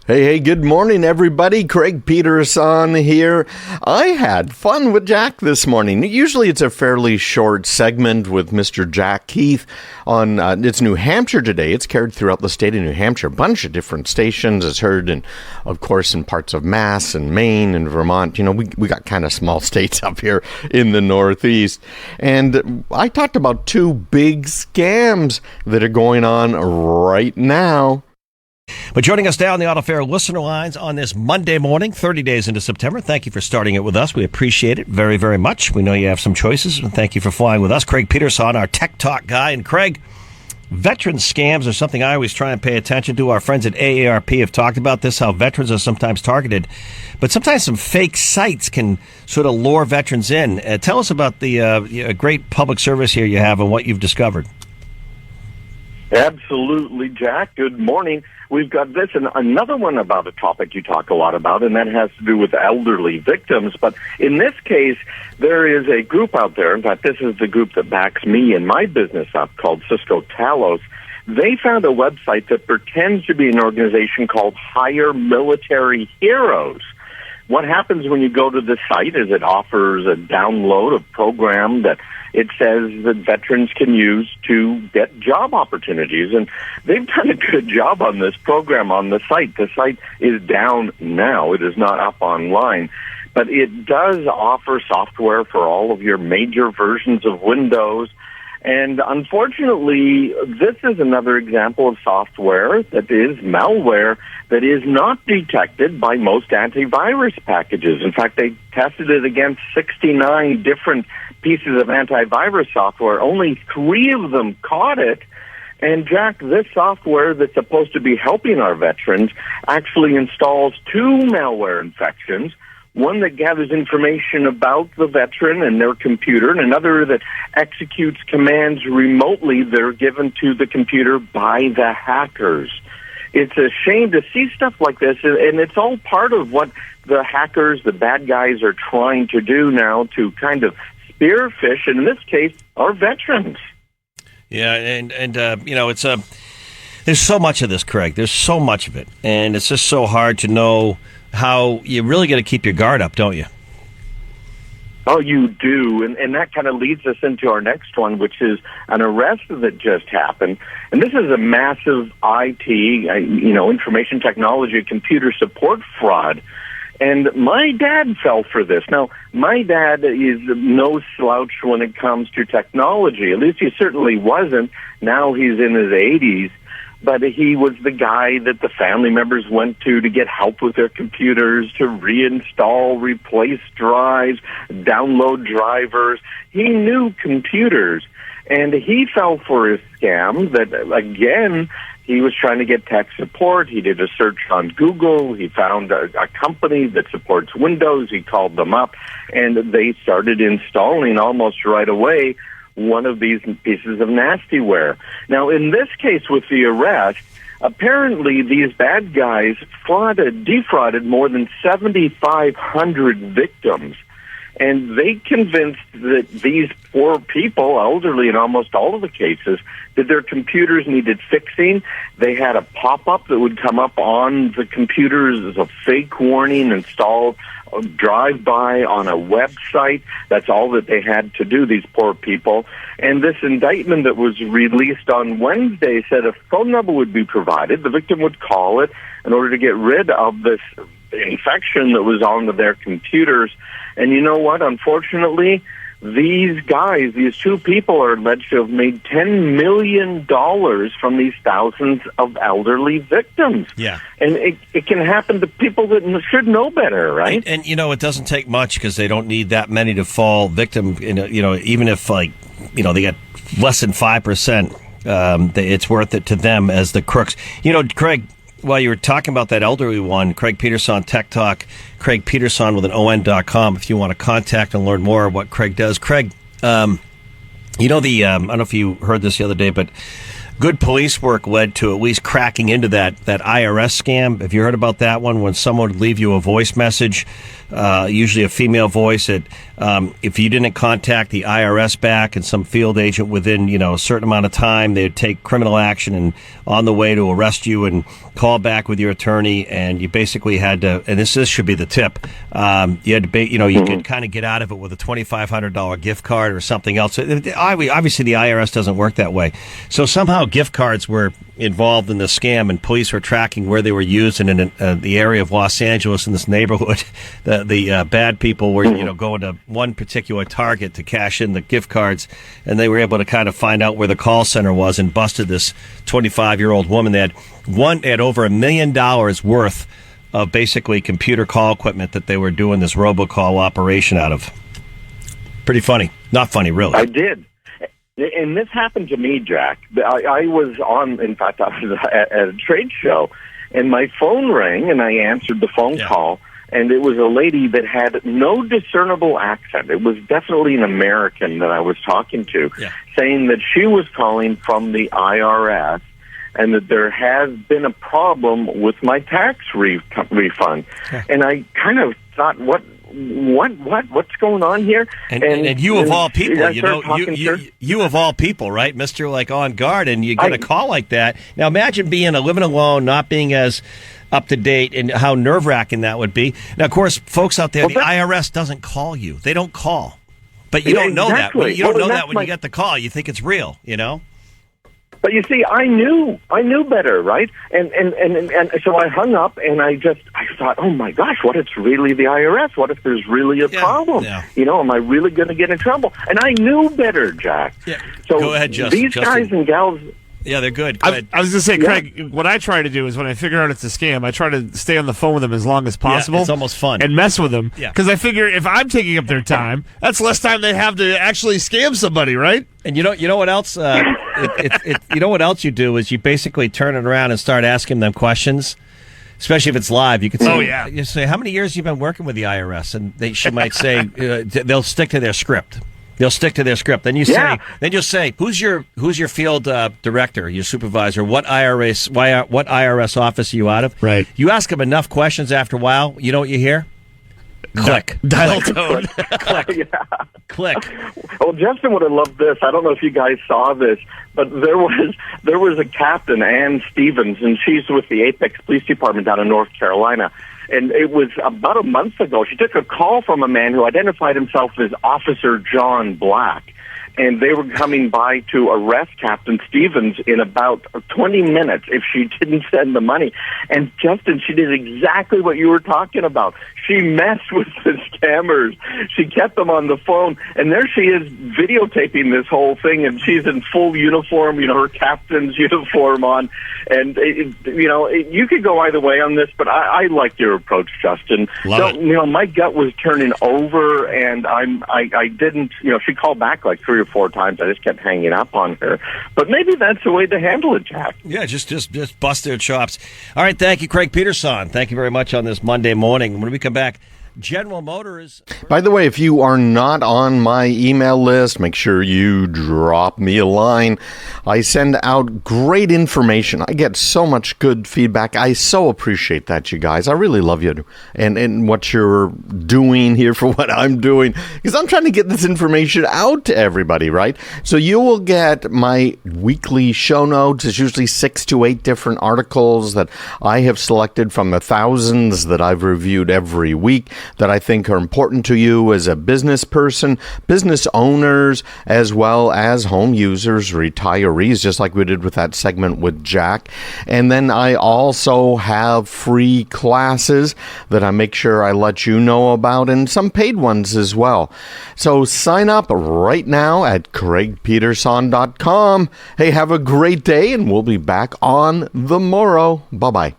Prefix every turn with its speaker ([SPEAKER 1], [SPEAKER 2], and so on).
[SPEAKER 1] Hey, good morning, everybody. Craig Peterson here. I had fun with Jack this morning. Usually it's a fairly short segment with Mr. Jack Heath on it's New Hampshire Today. It's carried throughout the state of New Hampshire. A bunch of different stations. It's heard, of course, in parts of Mass and Maine and Vermont. You know, we got kind of small states up here in the Northeast. And I talked about two big scams that are going on right now.
[SPEAKER 2] But joining us now on the Auto Fair listener lines on this Monday morning, 30 days into September. Thank you for starting it with us. We appreciate it very, very much. We know you have some choices, and thank you for flying with us. Craig Peterson, our Tech Talk guy. And Craig, veteran scams are something I always try and pay attention to. Our friends at AARP have talked about this, how veterans are sometimes targeted. But sometimes some fake sites can sort of lure veterans in. Tell us about the great public service here you have and what you've discovered.
[SPEAKER 3] Absolutely, Jack. Good morning. We've got this and another one about a topic you talk a lot about, and that has to do with elderly victims. But in this case, there is a group out there. In fact, this is the group that backs me and my business up, called Cisco Talos. They found a website that pretends to be an organization called Hire Military Heroes. What happens when you go to the site is it offers a download of program that it says that veterans can use to get job opportunities. And they've done a good job on this program on the site. The site is down now. It is not up online. But it does offer software for all of your major versions of Windows. And unfortunately, this is another example of software that is malware that is not detected by most antivirus packages. In fact, they tested it against 69 different pieces of antivirus software. Only 3 of them caught it. And Jack, this software that's supposed to be helping our veterans actually installs 2 malware infections. One that gathers information about the veteran and their computer, and another that executes commands remotely that are given to the computer by the hackers. It's a shame to see stuff like this, and it's all part of what the hackers, the bad guys, are trying to do now to kind of spearfish, and in this case, our veterans.
[SPEAKER 2] Yeah, and you know, it's there's so much of this, Craig. There's so much of it, and it's just so hard to know how you really got to keep your guard up, don't you?
[SPEAKER 3] Oh, you do, and that kind of leads us into our next one, which is an arrest that just happened. And this is a massive information technology, computer support fraud. And my dad fell for this. Now, my dad is no slouch when it comes to technology. At least he certainly wasn't. Now he's in his 80s. But he was the guy that the family members went to get help with their computers, to reinstall, replace drives, download drivers. He knew computers, and he fell for a scam that, again, he was trying to get tech support. He did a search on Google. He found a company that supports Windows. He called them up, and they started installing almost right away one of these pieces of nastyware. Now, in this case with the arrest, apparently these bad guys defrauded more than 7,500 victims. And they convinced that these poor people, elderly in almost all of the cases, that their computers needed fixing. They had a pop-up that would come up on the computers as a fake warning installed drive-by on a website. That's all that they had to do, these poor people. And this indictment that was released on Wednesday said a phone number would be provided. The victim would call it in order to get rid of this infection that was on their computers. And you know what? Unfortunately, these guys, these 2 people, are alleged to have made $10 million from these thousands of elderly victims.
[SPEAKER 2] Yeah.
[SPEAKER 3] And it can happen to people that should know better, right?
[SPEAKER 2] And you know, it doesn't take much because they don't need that many to fall victim. Even if, they get less than 5%, it's worth it to them as the crooks. You know, Craig, while you were talking about that elderly one, Craig Peterson, Tech Talk, Craig Peterson with an ON.com, if you want to contact and learn more of what Craig does. Craig, I don't know if you heard this the other day, but good police work led to at least cracking into that IRS scam. Have you heard about that one? When someone would leave you a voice message, usually a female voice, that if you didn't contact the IRS back and some field agent within a certain amount of time, they'd take criminal action and on the way to arrest you and call back with your attorney. And you basically had to, and this should be the tip, you had to, you could kind of get out of it with a $2,500 gift card or something else. Obviously, the IRS doesn't work that way. So somehow gift cards were involved in the scam, and police were tracking where they were used. And in the area of Los Angeles, in this neighborhood, the bad people were going to one particular Target to cash in the gift cards, and they were able to kind of find out where the call center was and busted this 25-year-old woman. They had over $1 million worth of basically computer call equipment that they were doing this robocall operation out of. Pretty funny. Not funny, really.
[SPEAKER 3] I did. And this happened to me, Jack. I was in fact, I was at a trade show, and my phone rang, and I answered the phone call, and it was a lady that had no discernible accent. It was definitely an American that I was talking to, saying that she was calling from the IRS, and that there has been a problem with my tax refund. And I kind of thought, what's going on here?
[SPEAKER 2] And you of all people, you of all people, right, Mr. Like on guard, and you get a call like that. Now imagine living alone, not being as up to date, and how nerve-wracking that would be. Now, of course, folks out there, the IRS doesn't call you. They don't call. But you don't know that. You don't know that when you get the call. You think it's real,
[SPEAKER 3] But you see, I knew better, right? And so I hung up, and I thought, oh my gosh, what if it's really the IRS? What if there's really a problem? Am I really going to get in trouble? And I knew better, Jack.
[SPEAKER 2] Yeah.
[SPEAKER 3] So
[SPEAKER 2] go ahead, Justin.
[SPEAKER 3] These guys and gals.
[SPEAKER 2] Yeah, they're good.
[SPEAKER 4] I was going to say, Craig, what I try to do is when I figure out it's a scam, I try to stay on the phone with them as long as possible.
[SPEAKER 2] It's almost fun.
[SPEAKER 4] And mess with them. Because I figure if I'm taking up their time, that's less time they have to actually scam somebody, right?
[SPEAKER 2] And you know what else? You know what else you do is you basically turn it around and start asking them questions. Especially if it's live, you could say, you say, how many years have you been working with the IRS? And she might say, they'll stick to their script. They'll stick to their script. Then you'll say, who's your field director, your supervisor? What IRS office are you out of?
[SPEAKER 4] Right.
[SPEAKER 2] You ask them enough questions after a while, you know what you hear? Click.
[SPEAKER 4] Dial tone.
[SPEAKER 2] Click. Click.
[SPEAKER 3] Well, Justin would have loved this. I don't know if you guys saw this, but there was a captain, Ann Stevens, and she's with the Apex Police Department down in North Carolina. And it was about a month ago. She took a call from a man who identified himself as Officer John Black. And they were coming by to arrest Captain Stevens in about 20 minutes if she didn't send the money. And Justin, she did exactly what you were talking about. She messed with the scammers. She kept them on the phone. And there she is videotaping this whole thing. And she's in full uniform, her captain's uniform on. And, you could go either way on this, but I like your approach, Justin.
[SPEAKER 2] Love it.
[SPEAKER 3] My gut was turning over, and I didn't, she called back like 3 or 4 times. I just kept hanging up on her. But maybe that's the way to handle it, Jack.
[SPEAKER 2] Yeah, just bust their chops. All right, thank you, Craig Peterson. Thank you very much on this Monday morning. When we come back, General Motors.
[SPEAKER 1] By the way, if you are not on my email list, make sure you drop me a line. I send out great information. I get so much good feedback. I so appreciate that, you guys. I really love you and what you're doing here for what I'm doing, because I'm trying to get this information out to everybody, right? So you will get my weekly show notes. It's usually 6 to 8 different articles that I have selected from the thousands that I've reviewed every week, that I think are important to you as a business person, business owners, as well as home users, retirees, just like we did with that segment with Jack. And then I also have free classes that I make sure I let you know about, and some paid ones as well. So sign up right now at craigpeterson.com. Hey, have a great day, and we'll be back on the morrow. Bye-bye.